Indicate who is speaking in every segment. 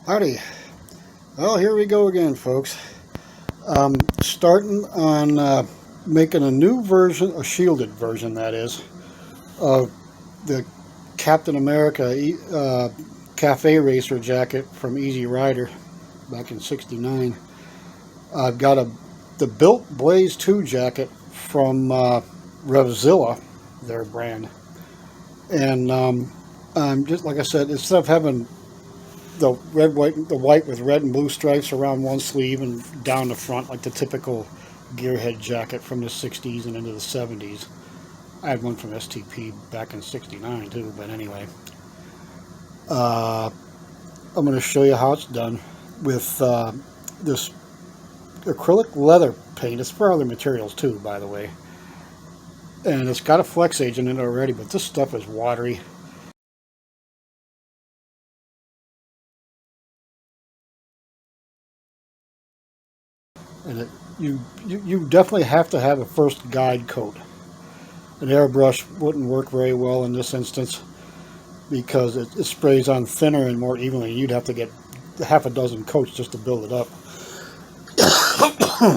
Speaker 1: Howdy. Well, here we go again, folks. Starting on making a new version, a shielded version that is, of the Captain America Cafe Racer jacket from Easy Rider back in '69. I've got the Built Blaze 2 jacket from Revzilla, their brand. And just like I said, instead of having the white with red and blue stripes around one sleeve and down the front like the typical gearhead jacket from the 60s and into the 70s. I had one from STP back in '69 too, but anyway. I'm going to show you how it's done with this acrylic leather paint. It's for other materials too, by the way. And it's got a flex agent in it already, but this stuff is watery. And you definitely have to have a first guide coat. An airbrush wouldn't work very well in this instance because it sprays on thinner and more evenly. You'd have to get half a dozen coats just to build it up.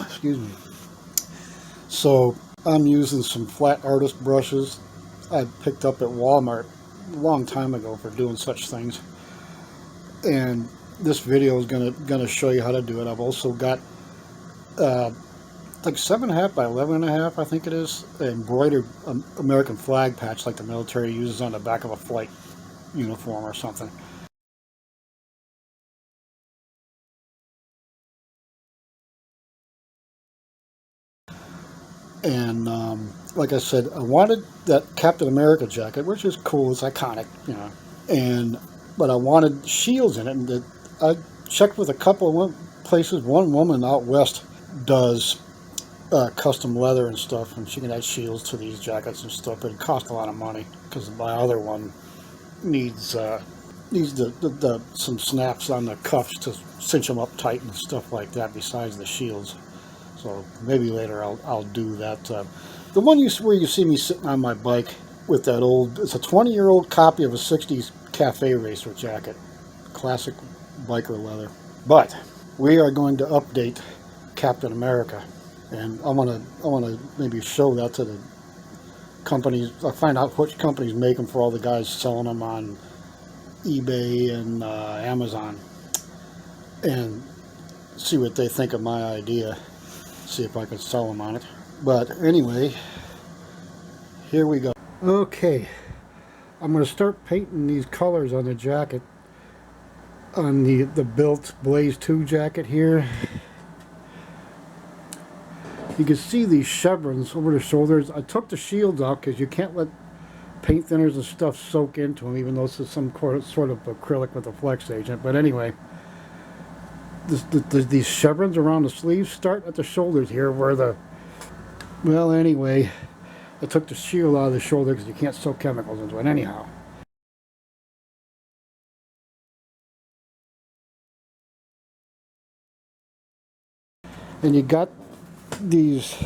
Speaker 1: Excuse me. So I'm using some flat artist brushes I picked up at Walmart a long time ago for doing such things. And this video is gonna show you how to do it. I've also got like 7.5 by 11.5, I think it is, embroidered American flag patch like the military uses on the back of a flight uniform or something. And like I said, I wanted that Captain America jacket, which is cool, it's iconic, you know. But I wanted shields in it, and I checked with a couple of places. One woman out west does custom leather and stuff, and she can add shields to these jackets and stuff, but it costs a lot of money because my other one needs some snaps on the cuffs to cinch them up tight and stuff like that besides the shields. So maybe later I'll do that. The one where you see me sitting on my bike with that it's a 20-year-old copy of a 60s Cafe Racer jacket, classic biker leather. But we are going to update Captain America, and I want to maybe show that to the companies. I find out which companies make them for all the guys selling them on eBay and Amazon, and see what they think of my idea. See if I can sell them on it. But anyway, here we go. Okay, I'm going to start painting these colors on the jacket, on the Built Blaze 2 jacket here. You can see these chevrons over the shoulders. I took the shields out because you can't let paint thinners and stuff soak into them, even though this is some sort of acrylic with a flex agent. But anyway, these chevrons around the sleeves start at the shoulders here where well, anyway, I took the shield out of the shoulder because you can't soak chemicals into it anyhow. And you got these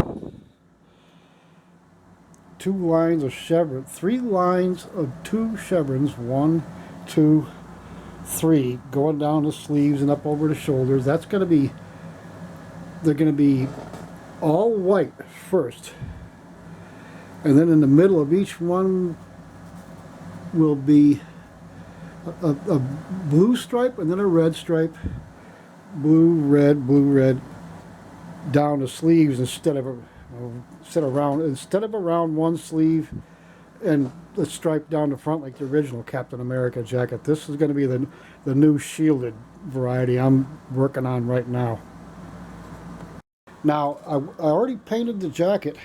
Speaker 1: 2 lines of chevron, 3 lines of 2 chevrons, 1, 2, 3, going down the sleeves and up over the shoulders. They're going to be all white first, and then in the middle of each one will be a blue stripe and then a red stripe, blue, red, down the sleeves instead of around one sleeve and the stripe down the front like the original Captain America jacket. This is going to be the new shielded variety I'm working on right now. Now, I already painted the jacket,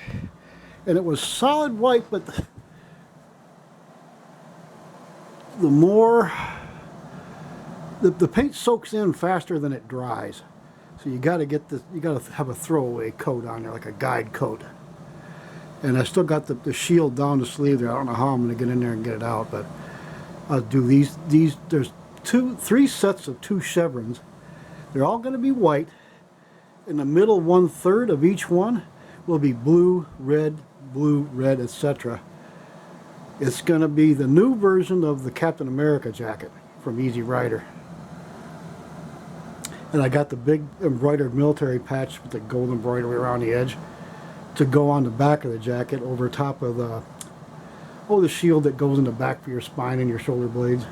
Speaker 1: and it was solid white, but the paint soaks in faster than it dries. So you got to get this. You got to have a throwaway coat on there, like a guide coat. And I still got the shield down the sleeve there. I don't know how I'm going to get in there and get it out, but I'll do these. There's three sets of 2 chevrons. They're all going to be white. In the middle 1/3 of each one will be blue, red, etc. It's going to be the new version of the Captain America jacket from Easy Rider. And I got the big embroidered military patch with the gold embroidery around the edge to go on the back of the jacket over top of the shield that goes in the back for your spine and your shoulder blades.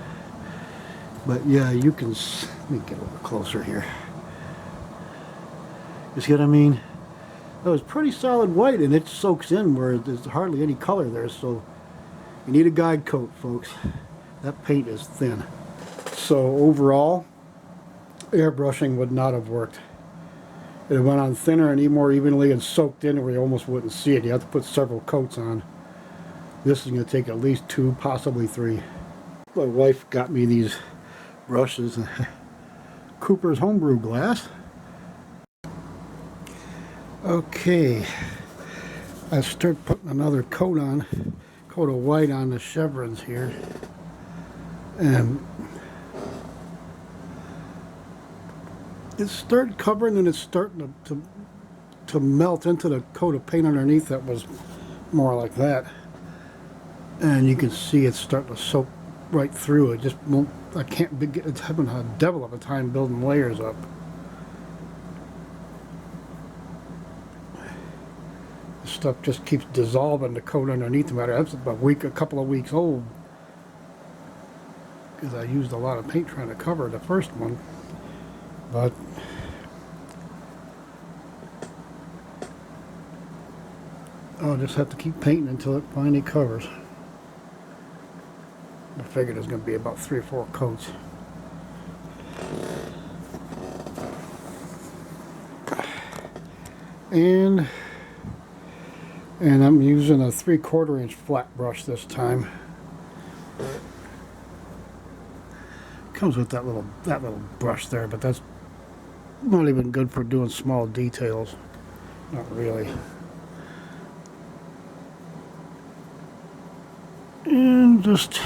Speaker 1: But yeah, you can, let me get a little closer here. You see what I mean? That was pretty solid white, and it soaks in where there's hardly any color there, so you need a guide coat, folks. That paint is thin. So overall, airbrushing would not have worked. It went on thinner and even more evenly and soaked in where you almost wouldn't see it. You have to put several coats on. This is going to take at least 2, possibly 3. My wife got me these brushes. Cooper's Homebrew Glass. Okay, I start putting another coat of white on the chevrons here, and it's started covering and it's starting to melt into the coat of paint underneath that was more like that, and you can see it's starting to soak right through. It just won't, I can't begin, it's having a devil of a time building layers up. Stuff just keeps dissolving the coat underneath the matter. That's about a couple of weeks old, because I used a lot of paint trying to cover the first one. But I'll just have to keep painting until it finally covers. I figured there's going to be about 3 or 4 coats. And I'm using a 3/4 inch flat brush this time. Comes with that little brush there, but that's not even good for doing small details. Not really. And just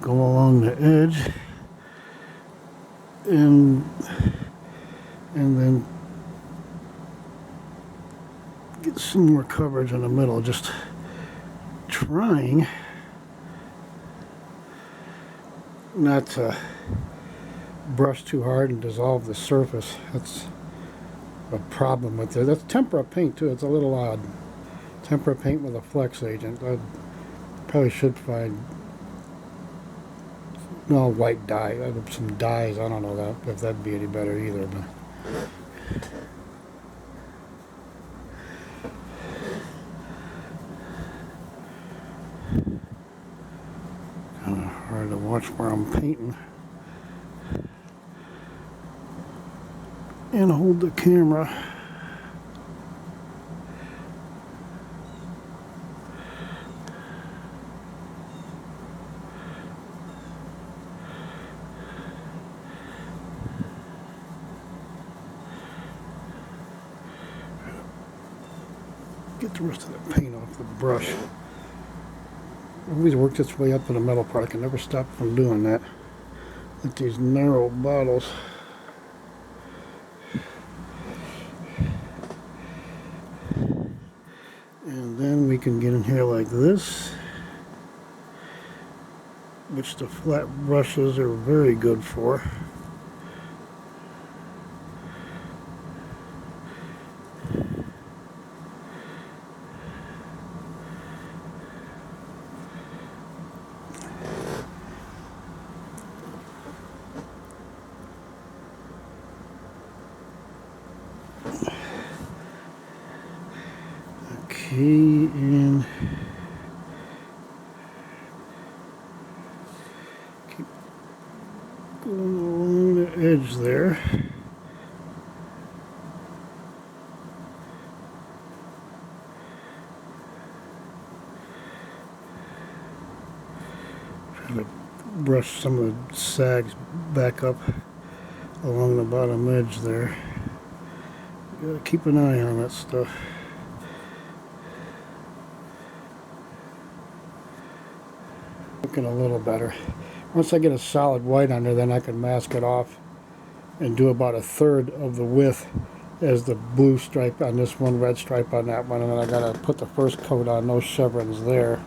Speaker 1: go along the edge, and then get some more coverage in the middle, just trying not to brush too hard and dissolve the surface. That's a problem with it. That's tempera paint too. It's a little odd. Tempera paint with a flex agent. I probably should find white dye. Some dyes. I don't know if that'd be any better either. But kind of hard to watch where I'm painting and hold the camera. Get the rest of the paint off the brush. Always works its way up to the metal part. I can never stop from doing that with these narrow bottles. And then we can get in here like this, which the flat brushes are very good for. Okay, and keep going along the edge there. Try to brush some of the sags back up along the bottom edge there. You gotta keep an eye on that stuff. Looking a little better. Once I get a solid white under, then I can mask it off and do about 1/3 of the width as the blue stripe on this one, red stripe on that one, and then I gotta put the first coat on those chevrons there.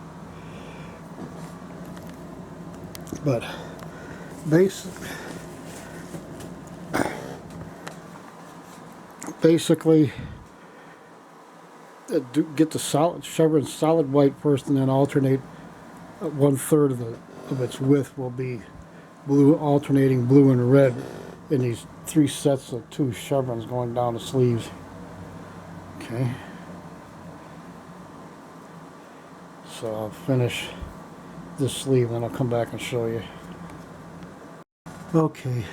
Speaker 1: But basically get the solid chevron solid white first, and then alternate 1/3 of its width will be blue, alternating blue and red in these 3 sets of 2 chevrons going down the sleeves. Okay, so I'll finish this sleeve and I'll come back and show you. Okay,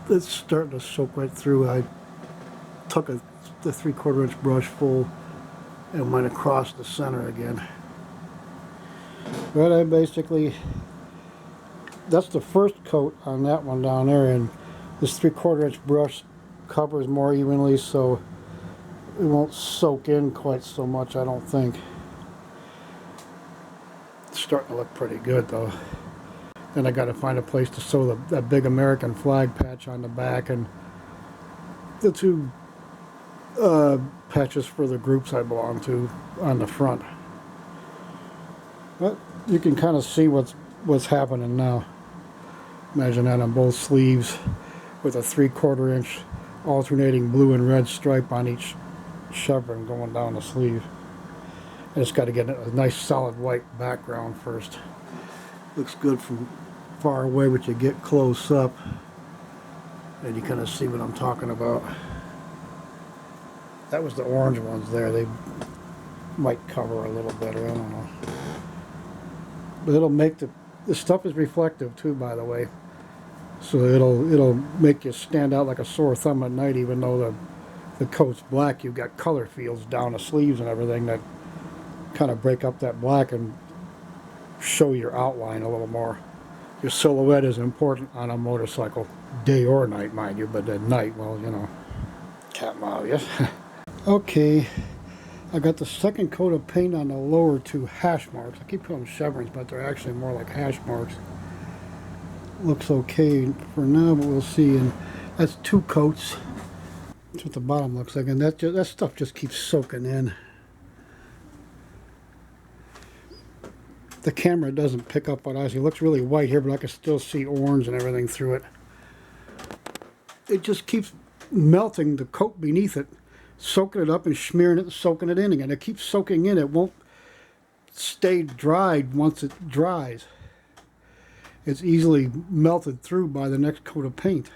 Speaker 1: it's starting to soak right through. I took the 3/4 inch brush full and went across the center again. But I basically, that's the first coat on that one down there, and this 3/4 inch brush covers more evenly, so it won't soak in quite so much, I don't think. It's starting to look pretty good though. Then I got to find a place to sew that big American flag patch on the back, and the 2 patches for the groups I belong to on the front. But you can kind of see what's happening now. Imagine that on both sleeves with a 3/4 inch alternating blue and red stripe on each chevron going down the sleeve. I just got to get a nice solid white background first. Looks good from far away, but you get close up and you kind of see what I'm talking about. That was the orange ones there. They might cover a little better, I don't know. But it'll make the stuff is reflective too, by the way. So it'll make you stand out like a sore thumb at night, even though the coat's black. You've got color fields down the sleeves and everything that kind of break up that black and show your outline a little more. Your silhouette is important on a motorcycle, day or night, mind you, but at night, well, you know, cat mile, yes. Okay, I got the second coat of paint on the lower 2 hash marks. I keep calling them chevrons, but they're actually more like hash marks. Looks okay for now, but we'll see. And that's 2 coats. That's what the bottom looks like, and that stuff just keeps soaking in. The camera doesn't pick up what I see. It looks really white here, but I can still see orange and everything through it. It just keeps melting the coat beneath it, soaking it up and smearing it and soaking it in again. It keeps soaking in. It won't stay dried once it dries. It's easily melted through by the next coat of paint.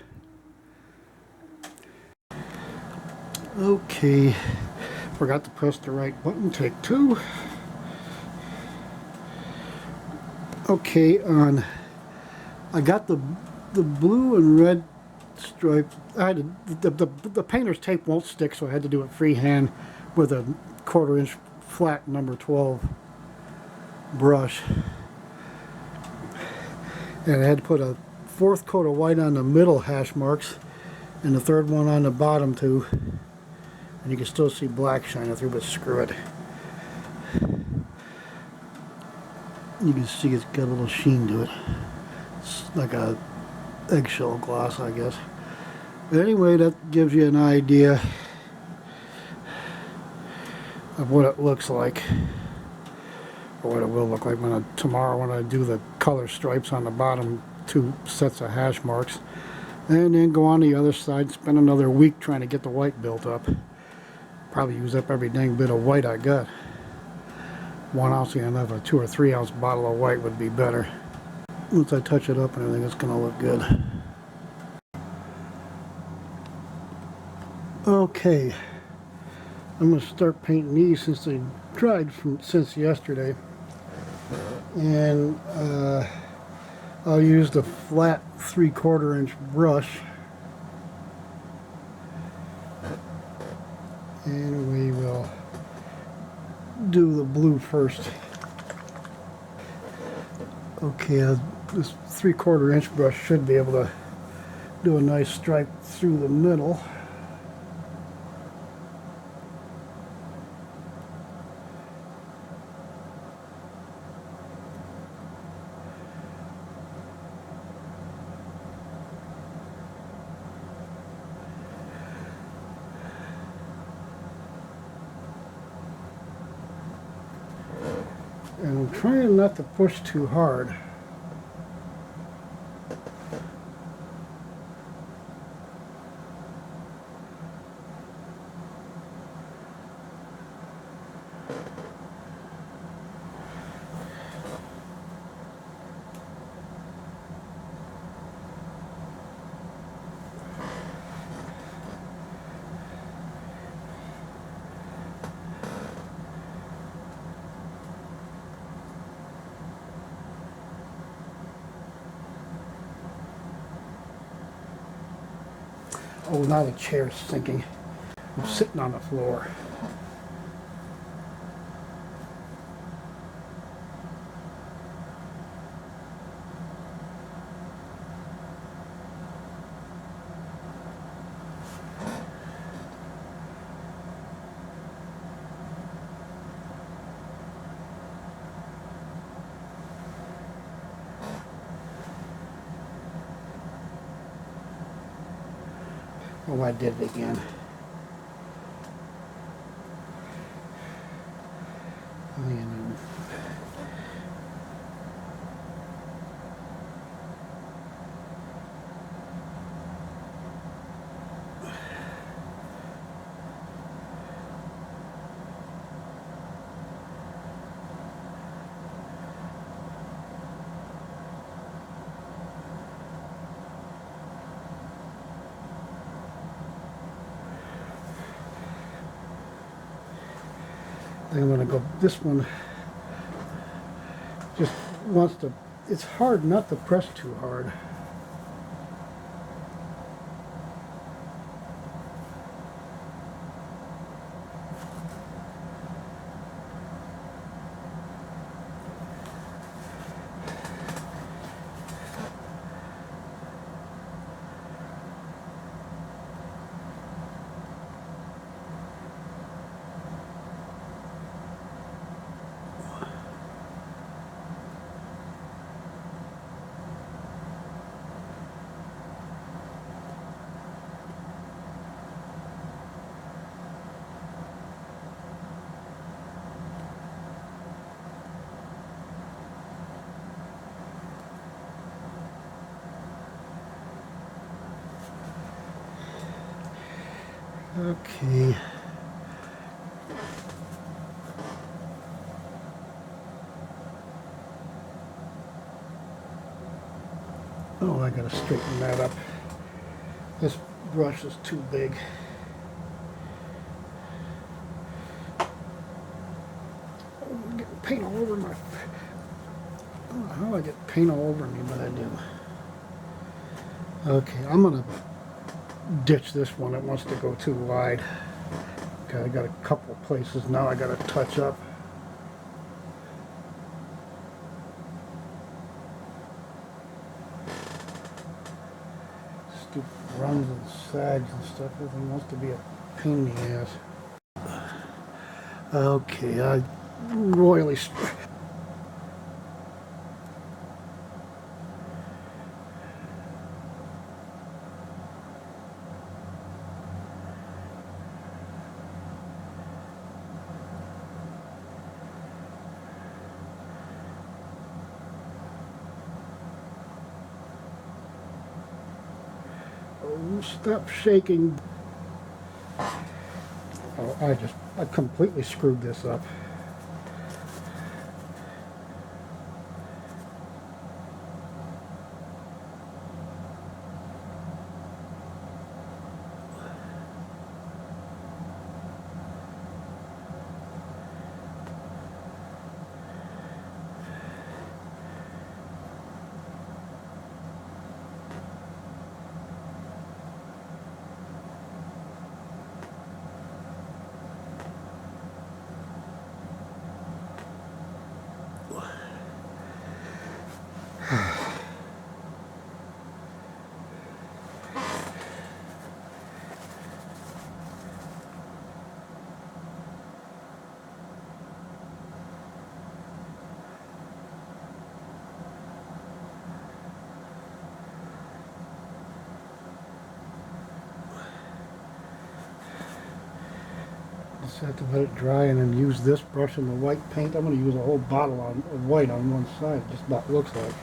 Speaker 1: Okay, forgot to press the right button. Take 2. Okay, I got the blue and red stripes. I had the painter's tape won't stick, so I had to do it freehand with a 1/4 inch flat number 12 brush. And I had to put a 4th coat of white on the middle hash marks and the 3rd one on the bottom too. And you can still see black shining through, but screw it. You can see it's got a little sheen to it. It's like a eggshell gloss, I guess. But anyway, that gives you an idea of what it looks like, or what it will look like tomorrow when I do the color stripes on the bottom 2 sets of hash marks, and then go on the other side, spend another week trying to get the white built up. Probably use up every dang bit of white I got. 1 ounce and enough, a 2 or 3 ounce bottle of white would be better. Once I touch it up and everything, it's going to look good. Okay, I'm going to start painting these since they dried since yesterday. And I'll use the flat 3/4 inch brush. And we will do the blue first. Okay, this 3/4 inch brush should be able to do a nice stripe through the middle. And I'm trying not to push too hard. Oh, now the chair's sinking. I'm sitting on the floor. Oh, I did it again. Then I'm going to go, this one just wants to, it's hard not to press too hard. Okay. Oh, I gotta straighten that up. This brush is too big. Oh, I'm getting paint all over my... I don't know how I get paint all over me, but I do. Okay, I'm gonna ditch this one. It wants to go too wide. Okay, I got a couple places now I gotta touch up. Stupid runs and sags and stuff. Everything wants to be a pain in the ass. Okay, I royally... Oh, stop shaking. Oh, I completely screwed this up. Just have to let it dry and then use this brush and the white paint. I'm going to use a whole bottle of white on one side, just about looks like.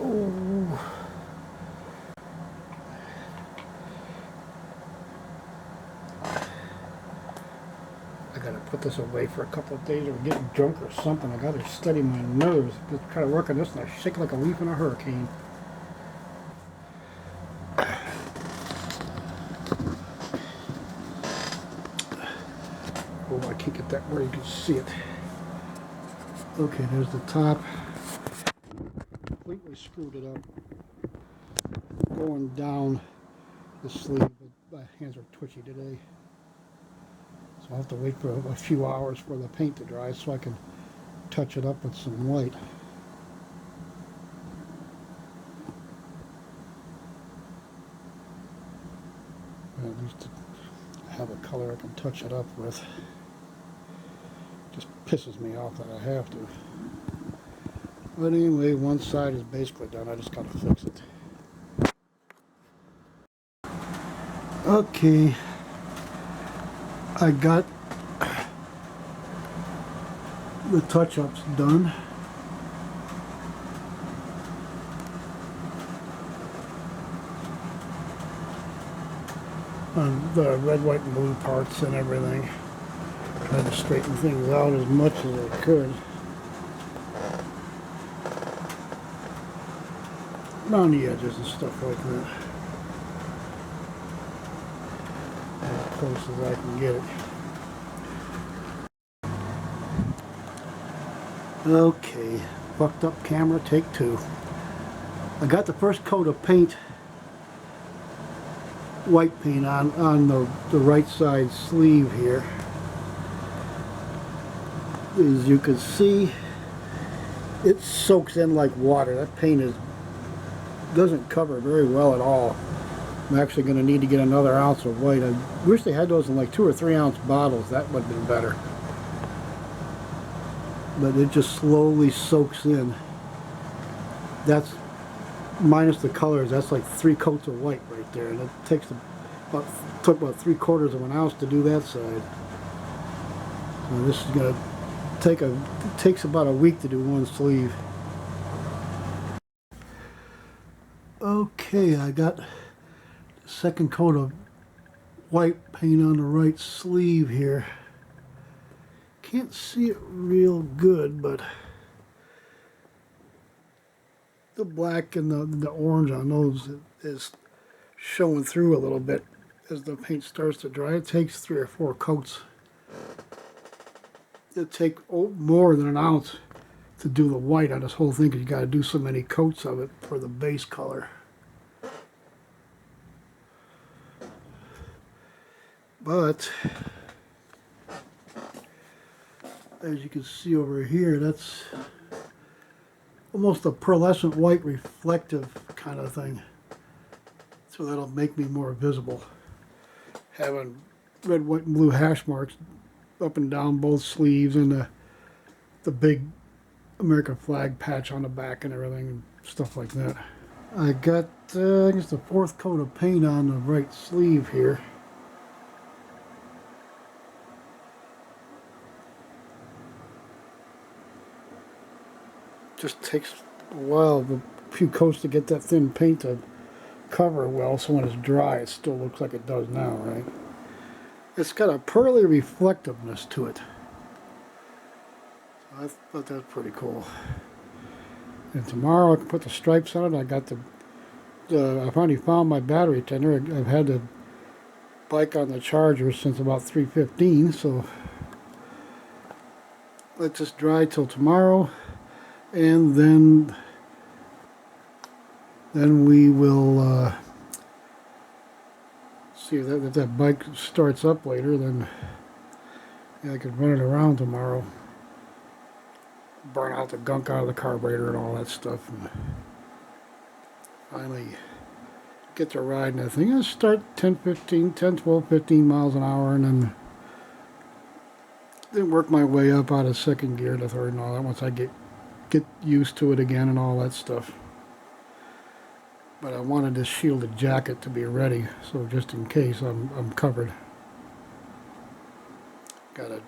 Speaker 1: Oh. I gotta put this away for a couple of days or get drunk or something. I gotta study my nerves. Just try to work on this and I shake like a leaf in a hurricane. Oh, I can't get that where you can see it. Okay, there's the top. Completely screwed it up. Going down the sleeve, but my hands are twitchy today. So I'll have to wait for a few hours for the paint to dry so I can touch it up with some white. At least have a color I can touch it up with. Just pisses me off that I have to. But anyway, one side is basically done. I just gotta fix it. Okay, I got the touch-ups done. On the red, white, and blue parts and everything. Tried to straighten things out as much as I could. Around the edges and stuff like that. As close as I can get it. Okay, fucked up camera, take two. I got the first coat of paint, white paint on the right side sleeve here. As you can see, it soaks in like water. That paint doesn't cover very well at all. I'm actually going to need to get another ounce of white. I wish they had those in like 2 or 3 ounce bottles. That would have been better. But it just slowly soaks in. That's minus the colors. That's like 3 coats of white right there, and it took about 3/4 of an ounce to do that side. So this is going to it takes about a week to do one sleeve. Okay, I got the second coat of white paint on the right sleeve here. Can't see it real good, but the black and the orange on those is showing through a little bit as the paint starts to dry. It takes 3 or 4 coats. It'll take more than an ounce to do the white on this whole thing because you got to do so many coats of it for the base color. But as you can see over here, that's almost a pearlescent white reflective kind of thing. So that'll make me more visible. Having red, white, and blue hash marks up and down both sleeves and the big American flag patch on the back and everything and stuff like that. I got I guess the 4th coat of paint on the right sleeve here. Just takes a while, a few coats to get that thin paint to cover well, so when it's dry it still looks like it does now, right? It's got a pearly reflectiveness to it. So I thought that was pretty cool. And tomorrow I can put the stripes on it. I got I finally found my battery tender. I've had the bike on the charger since about 3:15, so let this dry till tomorrow, and then Then we will see if that bike starts up later. Then yeah, I could run it around tomorrow, burn out the gunk out of the carburetor and all that stuff, and finally get to riding that thing. I start 10, 12, 15 miles an hour, and then work my way up out of second gear to third and all that once I get used to it again and all that stuff. But I wanted this shielded jacket to be ready, so just in case I'm covered. Gotta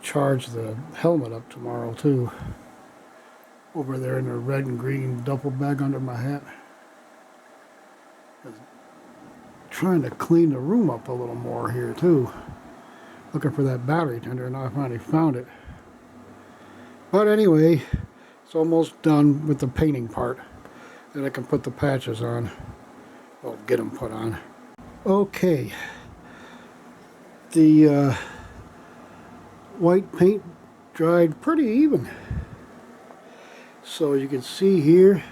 Speaker 1: charge the helmet up tomorrow too. Over there in the red and green duffel bag under my hat. Trying to clean the room up a little more here too. Looking for that battery tender, and I finally found it. But anyway, it's almost done with the painting part. Then I can put the patches on. Well, get them put on. Okay. The white paint dried pretty even. So you can see here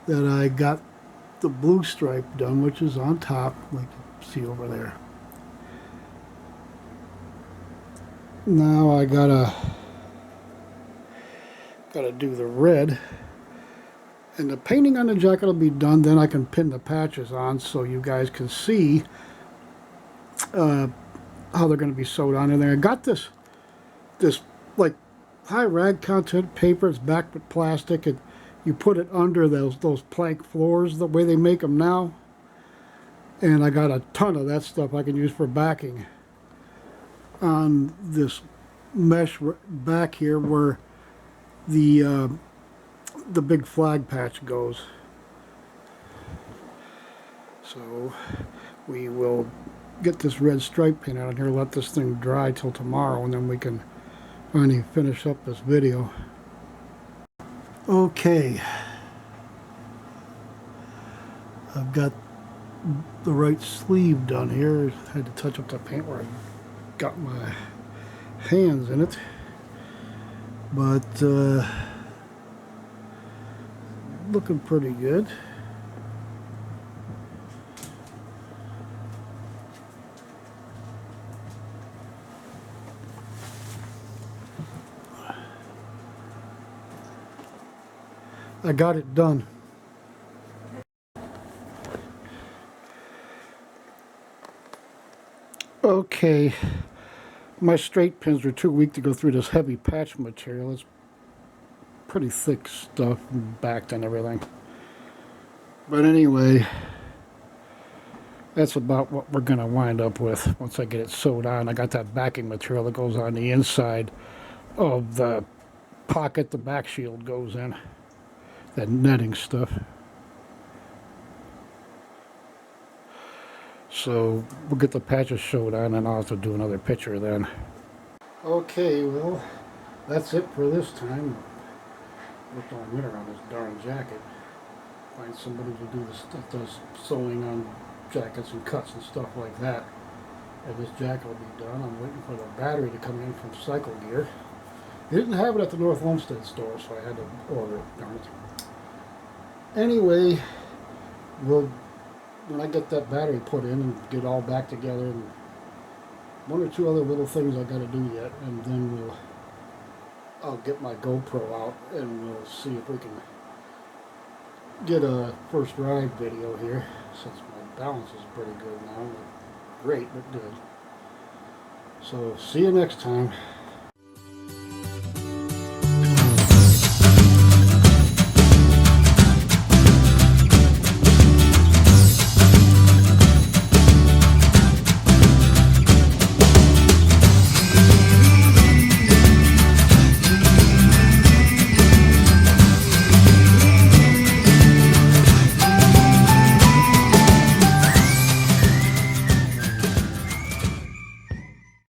Speaker 1: that I got the blue stripe done, which is on top, like you see over there. Now I gotta do the red, and the painting on the jacket will be done. Then I can pin the patches on so you guys can see how they're going to be sewed on in there. I got this like high rag content paper. It's backed with plastic, and you put it under those plank floors the way they make them now. And I got a ton of that stuff I can use for backing on this mesh back here where the big flag patch goes. So we will get this red stripe paint out here, let this thing dry till tomorrow, and then we can finally finish up this video. Okay, I've got the right sleeve done here. I had to touch up the paint where I got my hands in it, but looking pretty good. I got it done. Okay, my straight pins are too weak to go through this heavy patch material. It's pretty thick stuff, backed and everything. But anyway, that's about what we're gonna wind up with once I get it sewed on. I got that backing material that goes on the inside of the pocket the back shield goes in. That netting stuff. So we'll get the patches sewed on, and I'll have to do another picture then. Okay, well, that's it for this time. Worked all winter on this darn jacket. Find somebody to do the stuff, does sewing on jackets and cuts and stuff like that. And this jacket will be done. I'm waiting for the battery to come in from Cycle Gear. They didn't have it at the North Olmsted store, so I had to order it, darn it. Anyway, when I get that battery put in and get all back together, and one or two other little things I got to do yet, and then I'll get my GoPro out and we'll see if we can get a first ride video here, since my balance is pretty good now. Not great, but good. So see you next time.